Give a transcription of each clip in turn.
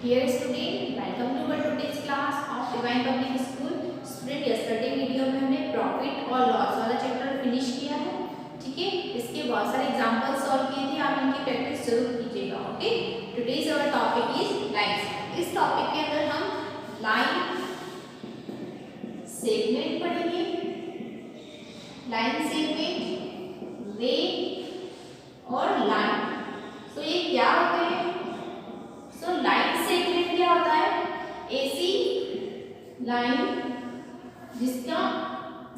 Dear student, welcome to our today's class of Divine Public School. Student, yesterday video में हमने profit और loss वाला chapter finish किया है, ठीक है। इसके बहुत सारे एग्जांपल्स सॉल्व किए थे, आप इनकी प्रैक्टिस जरूर कीजिएगा, okay. Today's our topic is lines. इस टॉपिक के अंदर हम लाइन सेगमेंट पढ़ेंगे, लाइन सेगमेंट, रे और लाइन। तो ये क्या होते हैं? तो लाइन सेगमेंट क्या होता है? ऐसी लाइन जिसका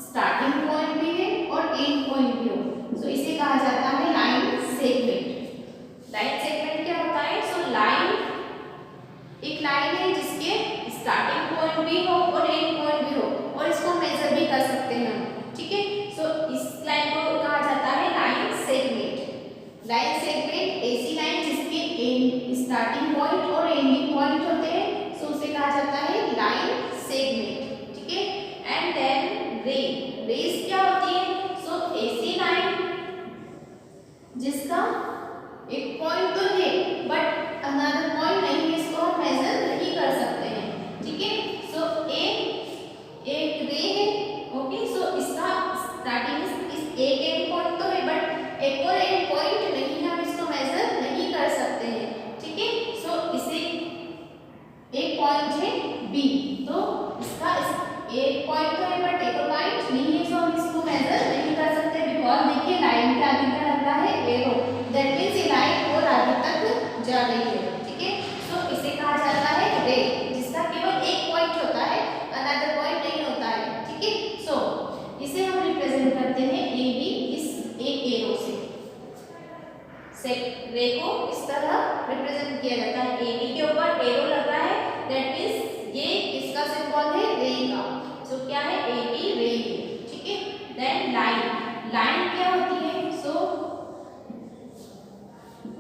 स्टार्टिंग पॉइंट भी है और एंड पॉइंट भी हो, सो इसे कहा जाता है लाइन सेगमेंट। लाइन सेगमेंट क्या होता है? सो लाइन एक लाइन है जिसके स्टार्टिंग पॉइंट भी हो और एंड पॉइंट भी हो, और इसको मेजर भी कर सकते हैं हम, ठीक है। सो इस लाइन को कहा जाता है लाइन सेगमेंट। लाइन सेगमेंट ऐसी लाइन जिसके स्टार्टिंग पॉइंट और एंडिंग पॉइंट होते हैं, सो उसे कहा जाता है लाइन सेगमेंट, ठीक है। एंड देन रे, रेस क्या होती है? सो ऐसी लाइन जिसका एक पॉइंट तो है बट अनदर पॉइंट नहीं है, इसको हम मेजर नहीं कर सकते हैं, ठीक है। सो एक रे है, ओके। सो इसका स्टार्टिंग इस एक एंड पॉइंट तो है बट एक और एंड पॉइंट नहीं है, हम इसको मेजर नहीं कर सकते हैं, ठीक है। सो इसे एक पॉइंट है बी, तो इसका एक पॉइंट तो है बट एक और पॉइंट नहीं है, सो हम इसको मेजर नहीं कर सकते। बिकॉज देखिए लाइन के आगे क्या लग रहा है? एरो, दैट मींस ये लाइन और आगे तक जा रही है, ठीक है। सो इसे कहा जाता है रे, जिसका केवल एक पॉइंट होता है, अनदर पॉइंट नहीं होता है, ठीक है। सो इसे हम रिप्रेजेंट करते हैं ए बी इस एक एरो से। रे को इस तरह रिप्रेजेंट किया जाता है, ए बी के ऊपर एरो लग रहा है, दैट मींस ये इसका सिंबल है रे का। सो क्या है? ए बी रे, ठीक है। देन लाइन, लाइन क्या होती है? सो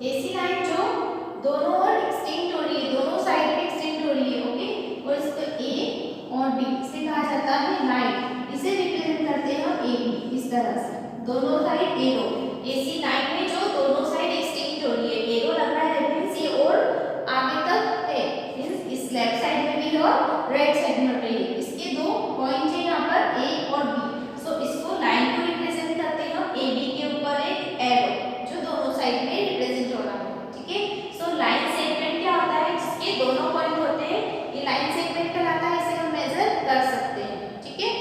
ऐसी लाइन जो दोनों ओर एक्सटेंड हो रही है, दोनों साइड में एक्सटेंड हो रही है, ओके। और इसको ए और बी से कहा जाता है लाइन। इसे रिप्रेजेंट करते हैं हम ए बी इस तरह से, दोनों साइड एरो। ऐसी लाइन में जो दोनों साइड एक्सटेंड हो रही है, एरो लग रहा है, दैट मींस ये और आगे तक है, मींस इस लेफ्ट साइड में भी और राइट साइड में भी। इसके दो पॉइंट है यहाँ पर ए और बी, सो इसको लाइन को रिप्रेजेंट करते हैं हम ए बी के ऊपर एक एरो जो दोनों साइड में रिप्रेजेंट हो रहा है, ठीक है। सो लाइन सेगमेंट क्या होता है? जिसके दोनों पॉइंट होते हैं, ये लाइन सेगमेंट कहलाता है, इसे हम मेजर कर सकते हैं, ठीक है।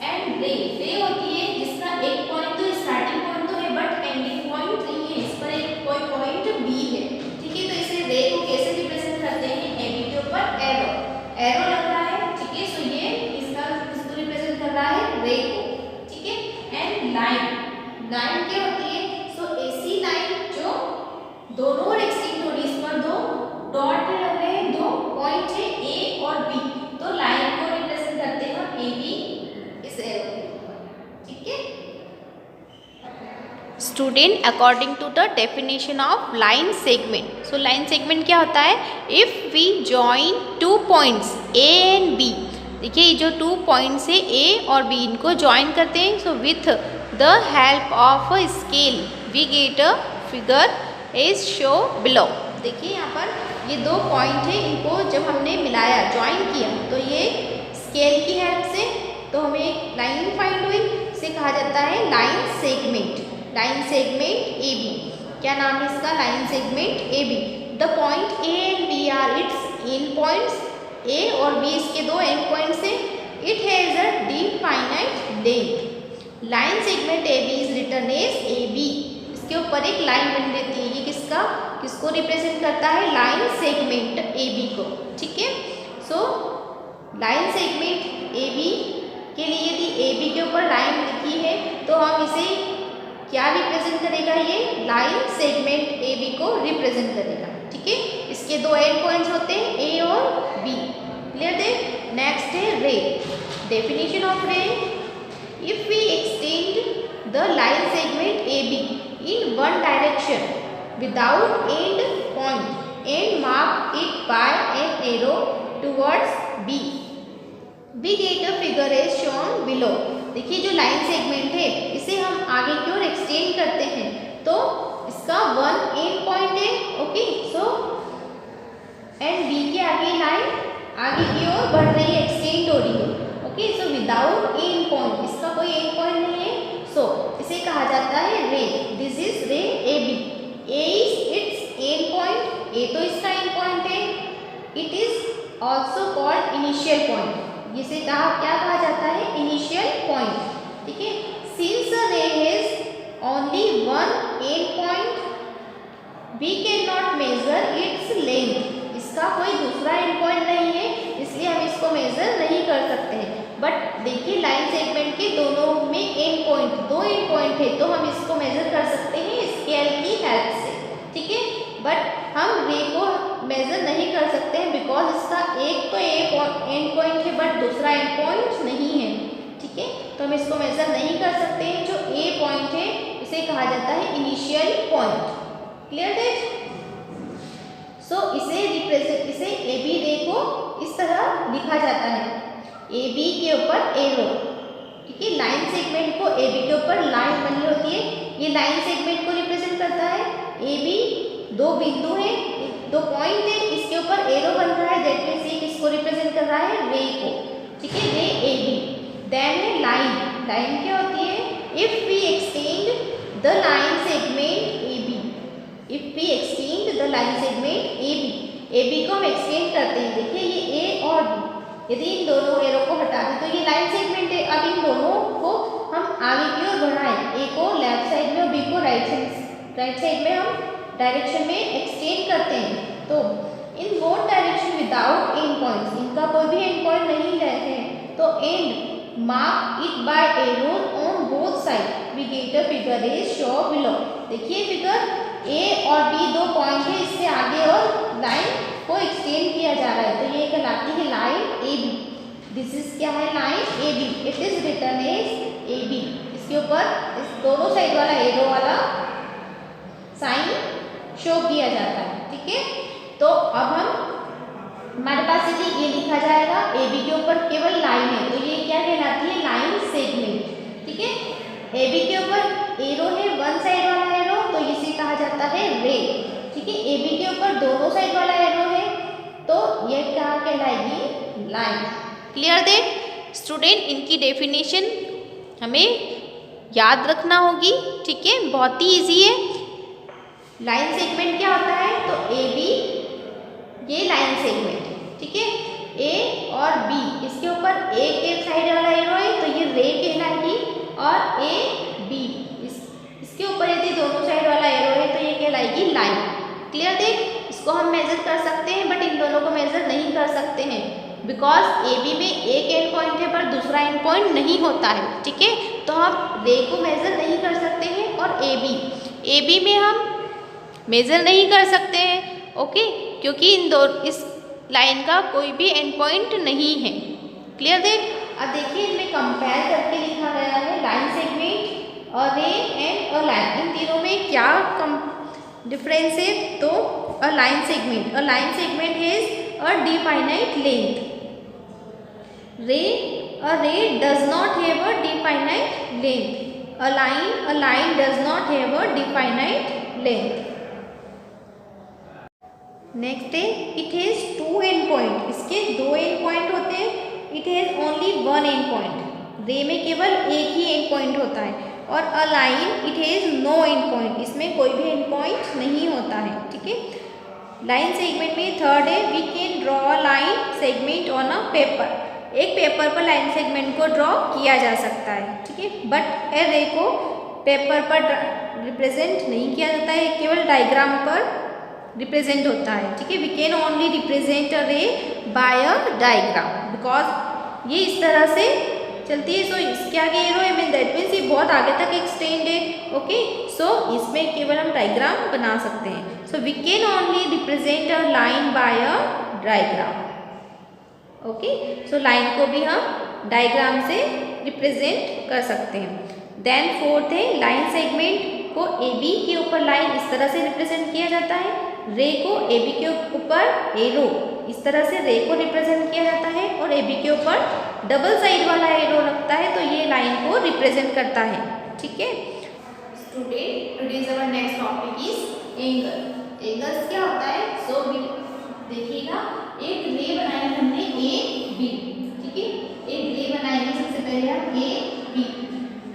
एंड रे, रे होती है जिसका एक पॉइंट तो स्टार्टिंग पॉइंट तो है बट एंडिंग पॉइंट नहीं है, इस पर एक कोई पॉइंट बी है, ठीक है। तो इसे रे को कैसे रिप्रेजेंट करते हैं? ए बी के ऊपर एरो, एरो लग रहा है, ठीक है। सो ये इसको रिप्रेजेंट कर रहा है रे को, ठीक है। एंड लाइन, लाइन क्या होती है? सो ऐसी लाइन जो दोनों ओर एक्सटेंड हो रही है, इस पर दो डॉट लग रहे हैं, दो पॉइंट है ए और बी, तो लाइन को रिप्रेजेंट करते हैं हम ए बी इस एरो के ऊपर, ठीक है। Student, according to the definition of line segment, so line segment क्या होता है? If we join two points a and b, देखिए ये जो टू पॉइंट्स है ए और बी, इनको ज्वाइन करते हैं, so with the help of a scale we get a figure is show below. देखिए यहाँ पर ये दो पॉइंट है, इनको जब हमने मिलाया, ज्वाइन किया, तो ये स्केल की हेल्प से तो हमें एक लाइन फाइंड हुई, इसे कहा जाता है लाइन सेगमेंट। लाइन सेगमेंट ए बी, क्या नाम है इसका? Line segment A B. The point A and B are its end points, A और बी इसके दो एंड पॉइंट्स हैं। It has a definite length. Line segment A B is written as A B, इसके ऊपर एक line बन रहती है, ये किसको रिप्रेजेंट करता है? लाइन सेगमेंट ए बी को, ठीक है। सो लाइन सेगमेंट ए बी के लिए यदि ए बी के ऊपर लाइन लिखी है तो हम इसे क्या रिप्रेजेंट करेगा? ये लाइन सेगमेंट ए बी को रिप्रेजेंट करेगा, ठीक है। इसके दो एंड पॉइंट्स होते हैं ए और बी, क्लियर है। नेक्स्ट है ray, definition of ray, if we extend the line segment A b in one direction without end point and mark it by an arrow towards B, we get a figure as shown below। देखिए जो line segment है इसे हम आगे की ओर extend करते हैं, तो इसका वन एंड पॉइंट है, ओके। सो एंड बी के लाइन आगे की ओर बढ़ रही है, एक्सटेंड हो रही है। Okay, so without and point, इसका कोई एंड पॉइंट नहीं है, सो इसे कहा जाता है रे। This is ray A B. A is its end point, A तो इसका एंड पॉइंट है। It is also called initial point, जिसे क्या कहा जाता है, इनिशियल पॉइंट। ठीक है, since ray has only one end point we can not measure its length. इसका कोई दूसरा एंड पॉइंट नहीं है, इसलिए हम इसको मेजर नहीं कर सकते हैं। बट देखिए लाइन सेगमेंट के दोनों में एंड पॉइंट, दो एंड पॉइंट है, तो हम इसको मेजर कर सकते हैं स्केल की हेल्प से। ठीक है, बट हम रे को मेजर नहीं कर सकते हैं बिकॉज इसका एक तो एंड पॉइंट है बट दूसरा एंड पॉइंट नहीं है। ठीक है, तो हम इसको मेजर नहीं कर सकते हैं। जो ए पॉइंट है इसे कहा जाता है initial point. Clear that? So इसे ए बी रे को इस तरह लिखा जाता है, ए बी के ऊपर एरो। ठीक है, लाइन सेगमेंट को ए बी के ऊपर लाइन बनी होती है, ये लाइन सेगमेंट को रिप्रेजेंट करता है। ए बी दो बिंदु है, दो पॉइंट है, इसके ऊपर एरो बन रहा है, दैट मीन्स ये किसको रिप्रेजेंट कर रहा है, रे को। ठीक है, रे ए बी। देन है लाइन। लाइन क्या होती है, if we extend the line segment A b, if we extend the line segment A B, a b को हम एक्सटेंड करते हैं। देखिए ये ए और बी, यदि इन दोनों एरो को हटा दें तो ये लाइन सेगमेंट है। अब इन दोनों को हम आगे की ओर बढ़ाएं, ए को लेफ्ट साइड में और बी को राइट साइड में हम डायरेक्शन में एक्सटेंड करते हैं। तो in both direction without end points, इनका कोई भी एंड पॉइंट नहीं रहते हैं, तो and mark it by arrows on both side. We get a figure is show below. देखिए फिगर ए और बी दो पॉइंट है, इससे आगे और लाइन को एक्सटेंड किया जा रहा है, तो ये कहलाती है line a b. This is क्या है, line a b. It is written as A B. इसके ऊपर इस दोनों साइड वाला एरो वाला साइन शो किया जाता है। ठीक है, तो अब हमारे पास यदि ये लिखा जाएगा ए बी के ऊपर केवल लाइन है, तो ये क्या कहलाती है, लाइन सेगमेंट। ठीक है, ए बी के ऊपर एरो है, वन साइड वाला एरो, तो इसे कहा जाता है रे। ठीक है, ए बी के ऊपर दोनों साइड वाला एरो है, तो ये क्या कहलाएगी, लाइन। Clear that student? इनकी डेफिनेशन हमें याद रखना होगी। ठीक है, बहुत ही ईजी है। लाइन सेगमेंट क्या होता है, तो ए बी ये लाइन सेगमेंट है। ठीक है, ए और बी, इसके ऊपर ए के साइड वाला एरो है, तो ये रे कहलाएगी, और ए बी इसके ऊपर यदि दोनों साइड वाला एरो है, तो ये कहलाएगी लाइन। क्लियर देख? इसको हम मेजर कर सकते हैं, बट इन दोनों को मेजर नहीं कर सकते हैं बिकॉज ए बी में एक एंड पॉइंट है पर दूसरा एंड पॉइंट नहीं होता है। ठीक है, तो हम रे को मेजर नहीं कर सकते हैं, और ए बी में हम मेजर नहीं कर सकते हैं। ओके, क्योंकि इस लाइन का कोई भी एंड पॉइंट नहीं है। क्लियर देख? अब देखिए इनमें कंपेयर करके लिखा गया है लाइन सेगमेंट और रे एंड अ लाइन, इन तीनों में क्या डिफरेंस है। तो अ line segment has a definite length, a ray does not have a definite length, a line does not have a definite length. Next है it has two end point, इसके दो end point होते हैं। It has only one end point, ray में केवल एक ही and point होता है। और a line it has no end point, इसमें कोई भी एंड पॉइंट नहीं होता है। ठीक है, लाइन सेगमेंट में थर्ड है we can draw a line segment on a paper, एक पेपर पर लाइन सेगमेंट को ड्रॉ किया जा सकता है। ठीक है, बट ए रे को पेपर पर रिप्रेजेंट नहीं किया जाता है, केवल डायग्राम पर रिप्रेजेंट होता है। ठीक है, we can only represent a ray by a diagram because ये इस तरह से चलती है। सो इसके आगे एरो है, मीन दैट मीन्स ये बहुत आगे तक एक्सटेंड है। ओके, सो इसमें केवल हम डायग्राम बना सकते हैं। So we can only represent a line by a diagram. Okay, so line को भी हम डायग्राम से रिप्रेजेंट कर सकते हैं। देन फोर्थ है लाइन सेगमेंट को ए बी के ऊपर लाइन इस तरह से रिप्रेजेंट किया जाता है, रे को ए बी के ऊपर एरो इस तरह से रे को रिप्रेजेंट किया जाता है, और ए बी के ऊपर डबल साइड वाला एरो लगता है, तो ये लाइन को रिप्रेजेंट करता है। ठीक है student, today's our next topic is angle. Angles क्या होता है? सो देखिएगा एक रे बनाई हमने ए बी, ठीक है, एक रे बनाएंगे सबसे पहले हम ए बी।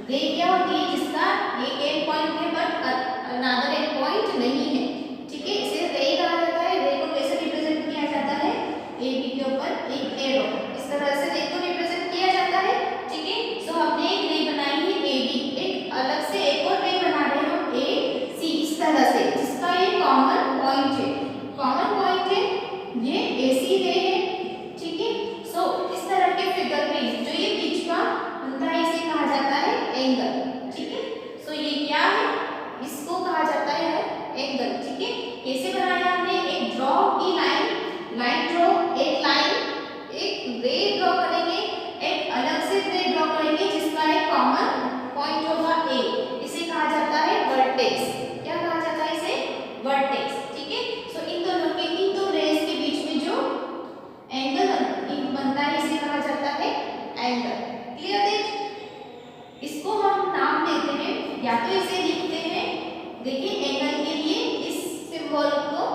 रे क्या होती है, जिसका एक एंड पॉइंट है बट अनदर एंड पॉइंट नहीं है, ठीक है, इसे रे कहा जाता है। रे को कैसे रिप्रेजेंट किया जाता है, ए बी के ऊपर एक एरो, इस तरह से रे को रिप्रेजेंट किया जाता है, ठीक है। सो हमने एक रे बनाई है ए बी, एक अलग से एक और रे बना रहे हैं हम ए सी, इस तरह से, जिसका ये कॉमन पॉइंट है, कॉमन पॉइंट है ये ए सी रे है, ठीक है। सो इस तरह के फिगर में जो ये बीच का बनता है इसे कहा जाता है एंगल, ठीक है। सो ये क्या है, इसको कहा जाता है एंगल, ठीक है। कैसे बनाया हमने, एक ड्रॉ की लाइन, लाइन ड्रॉ, एक लाइन, एक रे ड्रॉ करेंगे, एक अलग से रे ड्रॉ करेंगे जिसका एक कॉमन पॉइंट होगा ए, इसे कहा जाता है वर्टेक्स। क्या कहा जाता है इसे, वर्टेक्स, ठीक है। सो इन दोनों के, इन दो रेस के बीच में जो एंगल बनता है इसे कहा जाता है एंगल। क्लियर है, इसको हम नाम देते हैं या तो इसे लिखते हैं, देखिए एंगल के लिए इस सिंबल को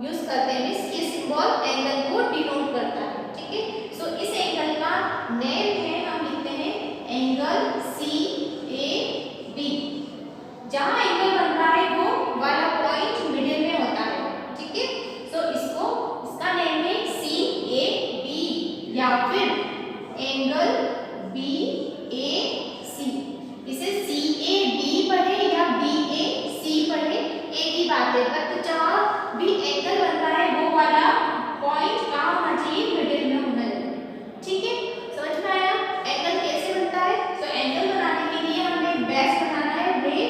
यूज करते हैं, ये सिंबल एंगल को डिनोट करता है, ठीक है। सो इस एंगल का नेम है, हम लिखते हैं एंगल सी ए बी। जहां एंगल बन रहा है वो वाला पॉइंट मिडिल में होता है, ठीक है। सो इसको, इसका नेम है सी ए बी या फिर एंगल बी ए सी। इसे सी ए बी पढ़े या बी ए सी पढ़े एक ही बात है, बट जहां भी एंगल बन रहा है वो वाला पॉइंट कहाँ होना चाहिए, मिडिल में होना चाहिए, ठीक है। समझ में आया एंगल कैसे बनता है। सो एंगल बनाने के लिए हमें बेस बनाना है, रे,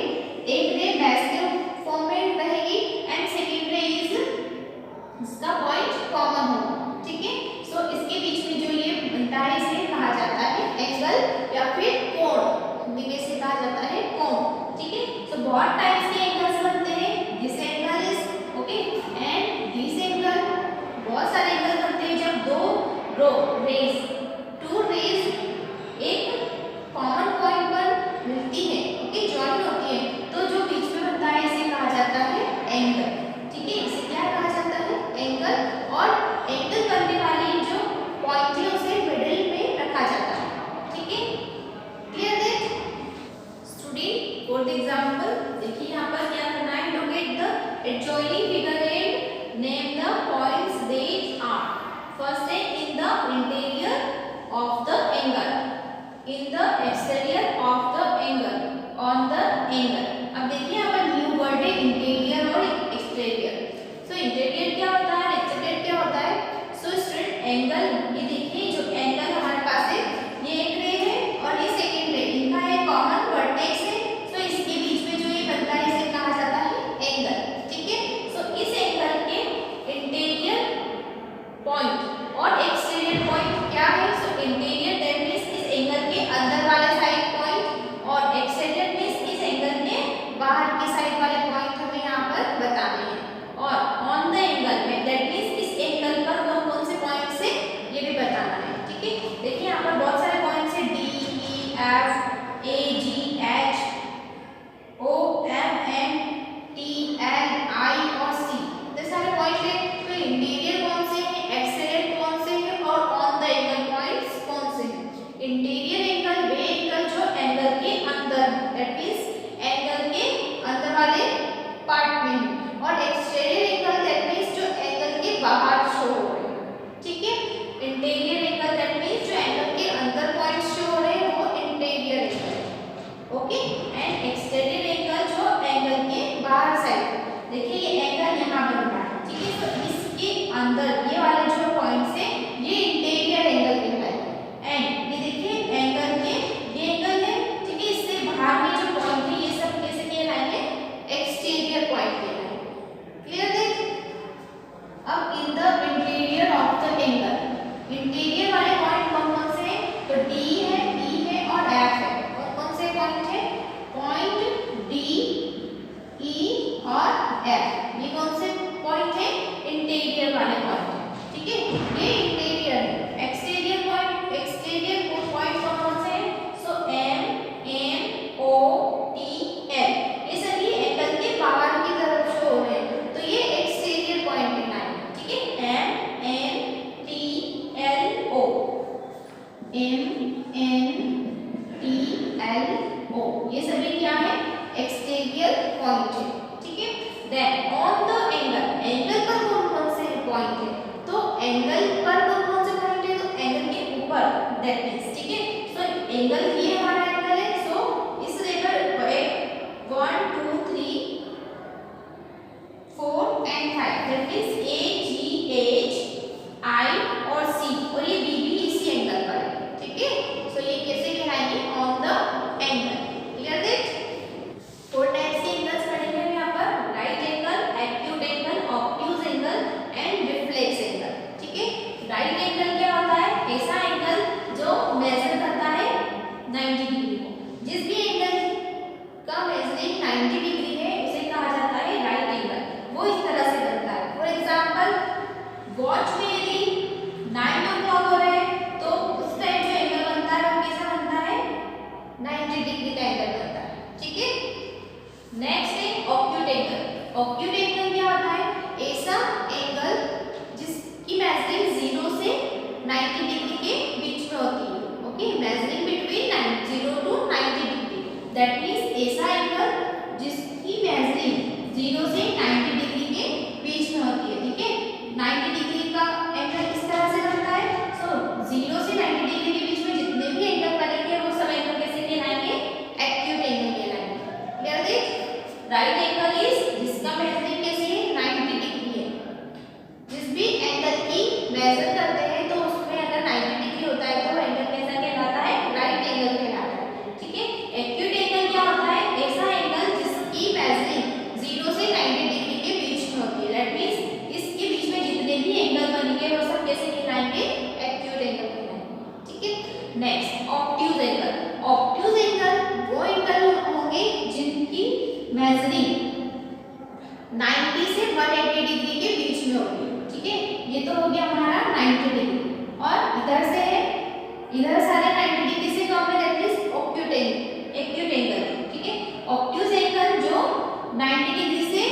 एक रे बेस के फॉर्म में रहेगी एंड सेकंड रे इज इसका पॉइंट कॉमन होगा, ठीक है। सो इसके बीच में जो ये बनता है इसे कहा जाता है एंगल या फिर कोण, हिंदी में इसे कहा जाता है कोण, ठीक है। सो बहुत टाइप्स के एंगल्स बनते हैं, this angle is okay and this angle, बहुत सारे एंगल बनते हैं जब दो रो रेज, टू रेज एक कॉमन पॉइंट पर मिलती है, ओके, जॉइन होती है, तो जो बीच में बनता है इसे कहा जाता है एंगल, ठीक है। इसे क्या कहा जाता है, एंगल। और एंगल करने वाली जो पॉइंट है उसे मिडिल में रखा जाता है, ठीक है। क्लियर है स्टूडेंट। फोर्थ एग्जांपल देखिए, यहाँ पर क्या करना है, locate the adjoining figure and name the points that are, first है in the interior of the angle, in the exterior of the angle, on the angle. अब देखिए यहाँ पर न्यू वर्ड है इंटीरियर और एक्सटीरियर। सो इंटीरियर क्या होता है, एक्सटीरियर क्या होता है। सो स्टूडेंट एंगल, ये देखिए जो एंगल हमारे पास है, ये एक रे है और ये सेकंड रे, इनका एक कॉमन वर्टेक्स है। सो इसके बीच में जो ये बनता है इसे कहा जाता है एंगल, ठीक है। सो इस एंगल के इंटीरियर पॉइंट और एक्सटीरियर पॉइंट क्या है। सो इंटीरियर दैट मींस इस एंगल के अंदर वाले साइड पॉइंट और एक्सटीरियर मींस इस एंगल के बाहर की साइड वाले पॉइंट हमें यहाँ पर बताने हैं। और ऑन द एंगल में दैट मींस इस एंगल पर कौन कौन से पॉइंट्स है ये भी बताना है, ठीक है। देखिए यहाँ पर बहुत सारे पॉइंट्स है, d e f a g h o m n t l i और सी, ये सारे पॉइंट है। तो इंटीरियर कौन से हैं, एक्सटीरियर कौन से हैं और ऑन द एंगल पॉइंट्स कौन से हैं। इंटीरियर एंगल वे एंगल जो एंगल के अंदर, दैट मींस एंगल के अंदर वाले पार्ट में है, और एक्सटीरियर एंगल दैट मींस जो एंगल के बाहर शो हो रहे हैं, ठीक है। इंटीरियर एंगल दैट मींस जो एंगल के अंदर पॉइंट्स शो हो रहे हैं वो interior angle, okay. And exterior angle जो एंगल के बाहर साइड, देखिए ये एंगल यहाँ बन रहा है, ठीक है। तो इसके अंदर ये वाले जो पॉइंट्स है ये इंटीरियर एंगल कहलाए। एंड ये देखिए एंगल के, ये एंगल है, ठीक है, इससे बाहर में जो पॉइंट है ये सब कैसे कहलाएंगे, एक्सटीरियर पॉइंट कहलाएंगे। क्लियर है। अब इन the interior of the angle, interior वाले पॉइंट कौन कौन से हैं, तो डी है, ई है और एफ है। और कौन से पॉइंट है, पॉइंट डी ई और एफ, ये कौन से पॉइंट है, इंटीरियर वाले पॉइंट, ठीक है, ये इंटीरियर है। एक्सटीरियर पॉइंट, एक्सटीरियर पॉइंट कौन कौन से हैं, so M N O T L, ये सभी एंगल के बाहर की तरफ शो हो रहे हैं, तो ये एक्सटीरियर पॉइंट कहलाएंगे, ठीक है। पॉइंट है, तो एंगल पर कौन सा पॉइंट है, तो एंगल के ऊपर, दैट मीन्स, ठीक है। सो एंगल ये हमारा एंगल है, सो इस रेखा 1 2 3 4 and 5, that means A g H I और सी, और ये बी भी इसी एंगल पर है, ठीक है। सो ये कैसे कहलाएंगे, on the angle. Clear that? 4 types के एंगल्स पढ़ेंगे हम यहाँ पर, right angle, acute angle, obtuse angle and reflex angle, ठीक है। राइट एंगल क्या होता है, ऐसा एंगल जो मेजर करता है 90 डिग्री को। जिस भी एंगल का मेजरिंग 90 डिग्री है उसे कहा जाता है राइट एंगल। वो इस तरह से बनता है, फॉर एग्जांपल वॉच में यदि 9 o'clock हो रहा है तो उस टाइम जो एंगल बनता है वो कैसा बनता है, 90 डिग्री का एंगल बनता है, ठीक है। नेक्स्ट है ऑब्ट्यूज एंगल। ऑब्ट्यूज एंगल क्या होता है, ऐसा एंगल जिसकी मेजरिंग 0 से 90 डिग्री के बीच में होती है, okay, measuring between 0 to 90 degree, that means ऐसा एंगल जिसकी मेजरिंग 0 से 90 डिग्री के बीच में होती है, ठीक है। 90 डिग्री का एंगल इस तरह से बनता है, सो 0 से 90 डिग्री के बीच में जितने भी एंगल बनेंगे वो सब एंगल कैसे कहलाएंगे, एक्यूट एंगल कहलाएंगे। Clear this? Right angle is जिसका मेजरिंग कैसे है, 90 डिग्री है। जिस भी एंगल की मेजर करते हैं तो उसमें अगर 90 डिग्री होता है तो वो एंगल कैसा कहलाता है, राइट एंगल कहलाता है, ठीक है। एक्यूट एंगल क्या होता है, ऐसा एंगल जिसकी मेजरिंग 0 से 90 डिग्री के बीच में होती है, दैट मींस इसके बीच में जितने भी एंगल बनेंगे वो सब कैसे कहलाएंगे, एक्यूट एंगल कहलाएंगे, ठीक है। Next obtuse angle. Obtuse angle वो एंगल होंगे जिनकी मेजरिंग 90 से 180 डिग्री के बीच में होगी, ठीक है। ये तो हो गया हमारा 90 डिग्री, और इधर से है, इधर सारे 90 डिग्री से कम है, दैट मींस ऑब्ट्यूज एंगल, ठीक है। ऑब्ट्यूज एंगल जो 90 डिग्री से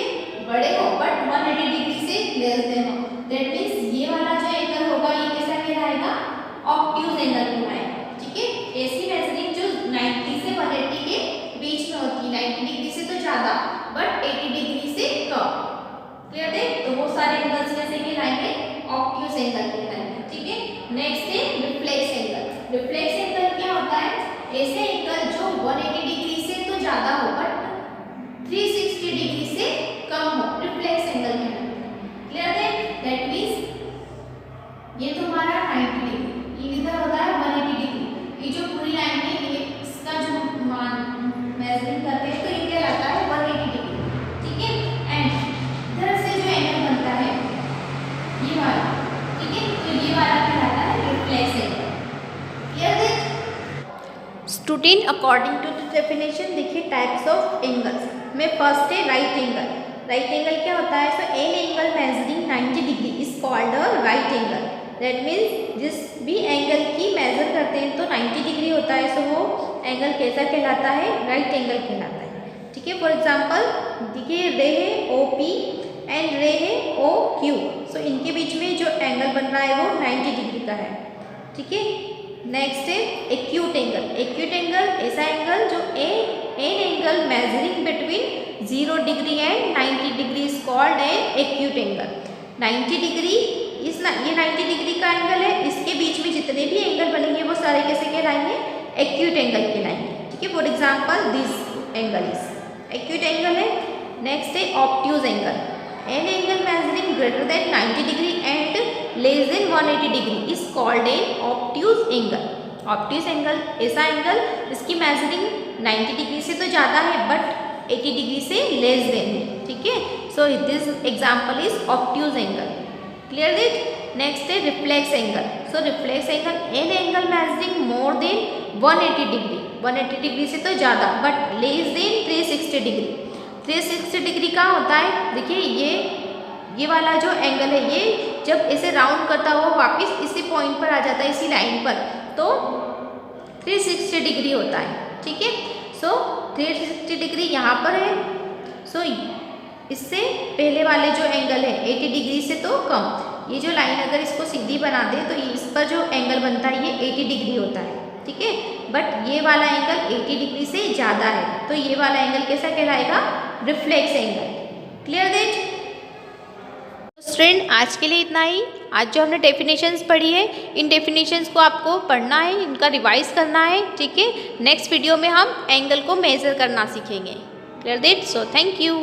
बड़े हो बट 180 डिग्री से लेस देन हो, दैट मींस ये वाला जो एंगल होगा ये कैसा कहलाएगा, ऑब्ट्यूज एंगल कहलाएगा, ठीक है। ऐसी मेजरिंग जो 90 से 180 के बीच में होती है, 90 डिग्री से तो ज्यादा बट 80 डिग्री से कम। क्लियर है? तो वो सारे एंगल्स कैसे कहलाएंगे, ऑब्ट्यूज एंगल कहलाएंगे, ठीक है। नेक्स्ट है रिफ्लेक्स एंगल। रिफ्लेक्स एंगल क्या होता है, ऐसे एंगल जो 180 डिग्री से तो ज्यादा हो बट 360 डिग्री से कम हो, रिफ्लेक्स एंगल कहलाएगा। क्लियर है? दैट मींस ये तो हमारा 90 डिग्री, ये इधर होता है 180 डिग्री, ये जो पूरी लाइन है ये इसका जो मेजरिंग करते हैं तो ये क्या रहता है 180 डिग्री, ठीक है। एंड इधर से जो एंगल बनता है ये वाला, ठीक है, तो ये वाला कहलाता है रिफ्लेक्स एंगल। क्लियर है? Student, according to the definition देखिए टाइप्स ऑफ एंगल्स में फर्स्ट है राइट एंगल। राइट एंगल क्या होता है, so an angle measuring 90 degree is called a right angle, that means जिस भी एंगल की मेजर करते हैं तो 90 डिग्री होता है, सो वो एंगल कैसा कहलाता है, राइट एंगल कहलाता है, ठीक है। फॉर एग्जांपल देखिए रे है ओ पी एंड रे है ओ क्यू, सो इनके बीच में जो एंगल बन रहा है वो 90 डिग्री का है, ठीक है। नेक्स्ट है एक्यूट एंगल। एक्यूट एंगल ऐसा एंगल जो N angle measuring between 0 degree and 90 degree is called an acute angle. 90 degree ये 90 डिग्री का एंगल है, इसके बीच में जितने भी एंगल बनेंगे वो सारे कैसे कहलाएंगे, एक्यूट एंगल कहलाएंगे, ठीक है। For example this angle is acute angle है। नेक्स्ट है obtuse angle. An angle measuring greater than 90 degree and less than 180 degree is called an obtuse angle. Obtuse angle ऐसा एंगल जिसकी मेजरिंग 90 डिग्री से तो ज़्यादा है बट 80 डिग्री से less than है, ठीक है। So this example is obtuse angle. Clear it? Next है reflex angle. So reflex angle an angle measuring more than 180 degree, 180 degree से तो ज़्यादा but less than 360 degree. 360 degree का होता है, देखिए ये वाला जो एंगल है ये जब ऐसे राउंड करता हुआ वापस इसी पॉइंट पर आ जाता है, इसी लाइन पर, तो 360 डिग्री होता है, ठीक है। सो 360 डिग्री यहाँ पर है, सो इससे पहले वाले जो एंगल है 80 डिग्री से तो कम। ये जो लाइन अगर इसको सीधी बना दे तो इस पर जो एंगल बनता है ये 80 डिग्री होता है, ठीक है। बट ये वाला एंगल 80 डिग्री से ज़्यादा है, तो ये वाला एंगल कैसा कहलाएगा, reflex angle. Clear that? Student आज के लिए इतना ही। आज जो हमने डेफिनेशंस पढ़ी है, इन डेफिनेशंस को आपको पढ़ना है, इनका रिवाइज करना है, ठीक है। नेक्स्ट वीडियो में हम एंगल को मेजर करना सीखेंगे। Clear that? So thank you.